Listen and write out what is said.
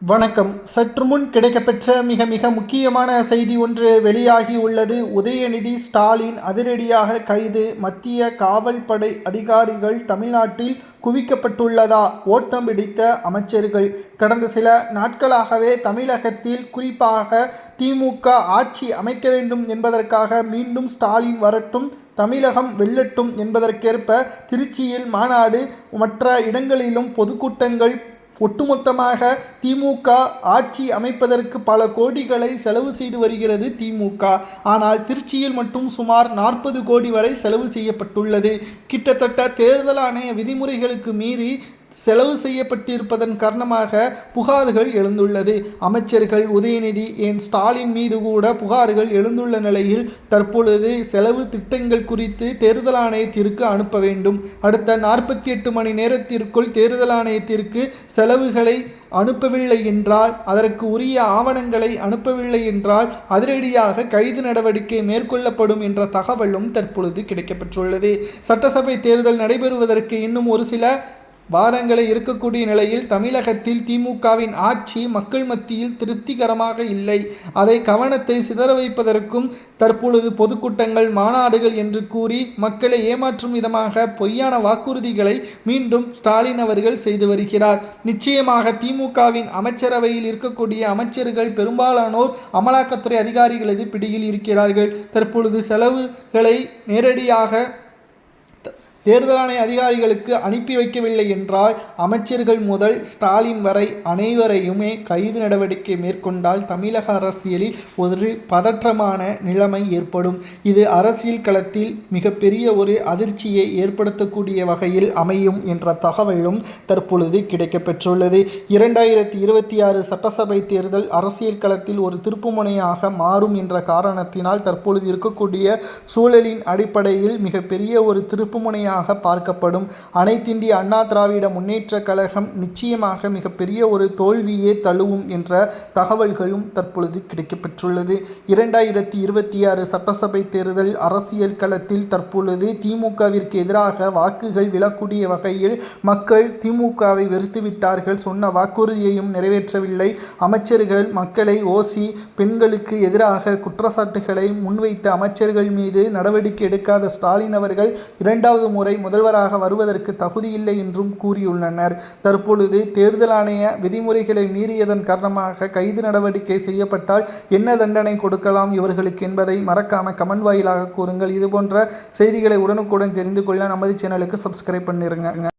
வணக்கம். சற்று முன் கிடைக்கப்பெற்ற மிக முக்கியமான செய்தி ஒன்று வெளியாகி உள்ளது. உதயநிதி ஸ்டாலின் அதிரடியாக கைது. மத்திய காவல் படை அதிகாரிகள் தமிழ்நாட்டில் குவிக்கப்பட்டுள்ளதா? ஓட்டம் பிடித்த அமைச்சர்கள். கடந்த சில நாட்களாகவே தமிழகத்தில் குறிப்பாக திமுக ஆட்சி அமைக்க வேண்டும் என்பதற்காக மீண்டும் ஸ்டாலின் வரட்டும், தமிழகம் வெல்லட்டும் என்பதற்கேற்ப திருச்சியில் மாநாடு, மற்ற இடங்களிலும் பொதுக்கூட்டங்கள், ஒட்டுமொத்தமாக திமுக ஆட்சி அமைப்பதற்கு பல கோடிகளை செலவு செய்து வருகிறது திமுக. ஆனால் திருச்சியில் மட்டும் சுமார் 40 கோடி வரை செலவு செய்யப்பட்டுள்ளது. கிட்டத்தட்ட தேர்தல் ஆணைய விதிமுறைகளுக்கு மீறி செலவு செய்யப்பட்டிருப்பதன் காரணமாக புகார்கள் எழுந்துள்ளது. அமைச்சர்கள், உதயநிதி, ஏன் ஸ்டாலின் மீது கூட புகார்கள் எழுந்துள்ள நிலையில் தற்பொழுது செலவு திட்டங்கள் குறித்து தேர்தல் ஆணையத்திற்கு அனுப்ப வேண்டும். அடுத்த 48 மணி நேரத்திற்குள் தேர்தல் ஆணையத்திற்கு செலவுகளை அனுப்பவில்லை என்றால், அதற்கு உரிய ஆவணங்களை அனுப்பவில்லை என்றால் அதிரடியாக கைது நடவடிக்கை மேற்கொள்ளப்படும் என்ற தகவலும் தற்பொழுது கிடைக்கப்பெற்றுள்ளது. சட்டசபை தேர்தல் நடைபெறுவதற்கு இன்னும் ஒரு சில வாரங்களே இருக்கக்கூடிய நிலையில் தமிழகத்தில் திமுகவின் ஆட்சி மக்கள் மத்தியில் திருப்திகரமாக இல்லை. அதை கவனத்தை சிதற வைப்பதற்கும் தற்பொழுது பொதுக்கூட்டங்கள், மாநாடுகள் என்று கூறி மக்களை ஏமாற்றும் விதமாக பொய்யான வாக்குறுதிகளை மீண்டும் ஸ்டாலின் அவர்கள் செய்து வருகிறார். நிச்சயமாக திமுகவின் அமைச்சரவையில் இருக்கக்கூடிய அமைச்சர்கள் பெரும்பாலானோர் அமலாக்கத்துறை அதிகாரிகளது பிடியில் இருக்கிறார்கள். தற்பொழுது செலவுகளை நேரடியாக தேர்தல் ஆணைய அதிகாரிகளுக்கு அனுப்பி வைக்கவில்லை என்றால் அமைச்சர்கள் முதல் ஸ்டாலின் வரை அனைவரையுமே கைது நடவடிக்கை மேற்கொண்டால் தமிழக அரசியலில் ஒரு பதற்றமான நிலைமை ஏற்படும். இது அரசியல் களத்தில் மிகப்பெரிய ஒரு அதிர்ச்சியை ஏற்படுத்தக்கூடிய வகையில் அமையும் என்ற தகவலும் தற்பொழுது கிடைக்கப்பெற்றுள்ளது. 2026 சட்டசபை தேர்தல் அரசியல் களத்தில் ஒரு திருப்புமுனையாக மாறும் என்ற காரணத்தினால் தற்பொழுது இருக்கக்கூடிய சூழலின் அடிப்படையில் மிகப்பெரிய ஒரு திருப்புமுனையாக பார்க்கப்படும். அனைத்திந்திய அண்ணா திராவிட முன்னேற்ற கழகம் நிச்சயமாக மிகப்பெரிய ஒரு தோல்வியே தழுவும் என்ற தகவல்களும் தற்பொழுது கிடைக்கப்பெற்றுள்ளது. 2026 சட்டசபை தேர்தல் அரசியல் களத்தில் தற்பொழுது திமுகவிற்கு எதிராக வாக்குகள் விழக்கூடிய வகையில் மக்கள் திமுகவை வெறுத்துவிட்டார்கள். சொன்ன வாக்குறுதியையும் நிறைவேற்றவில்லை. அமைச்சர்கள் மக்களை ஓசி, பெண்களுக்கு எதிராக குற்றச்சாட்டுகளை முன்வைத்த அமைச்சர்கள் மீது நடவடிக்கை எடுக்காத ஸ்டாலின் அவர்கள் இரண்டாவது முறை முதல்வராக வருவதற்கு தகுதியில்லை என்றும் கூறியுள்ளனர். தற்பொழுது தேர்தல் ஆணைய விதிமுறைகளை மீறியதன் காரணமாக கைது நடவடிக்கை செய்யப்பட்டால் என்ன தண்டனை கொடுக்கலாம் இவர்களுக்கு என்பதை மறக்காம கமெண்ட் வாயிலாக கூறுங்கள். இதுபோன்ற செய்திகளை உடனுக்குடன் தெரிந்து கொள்ள நமது சேனலுக்கு சப்ஸ்கிரைப் பண்ணிருங்க.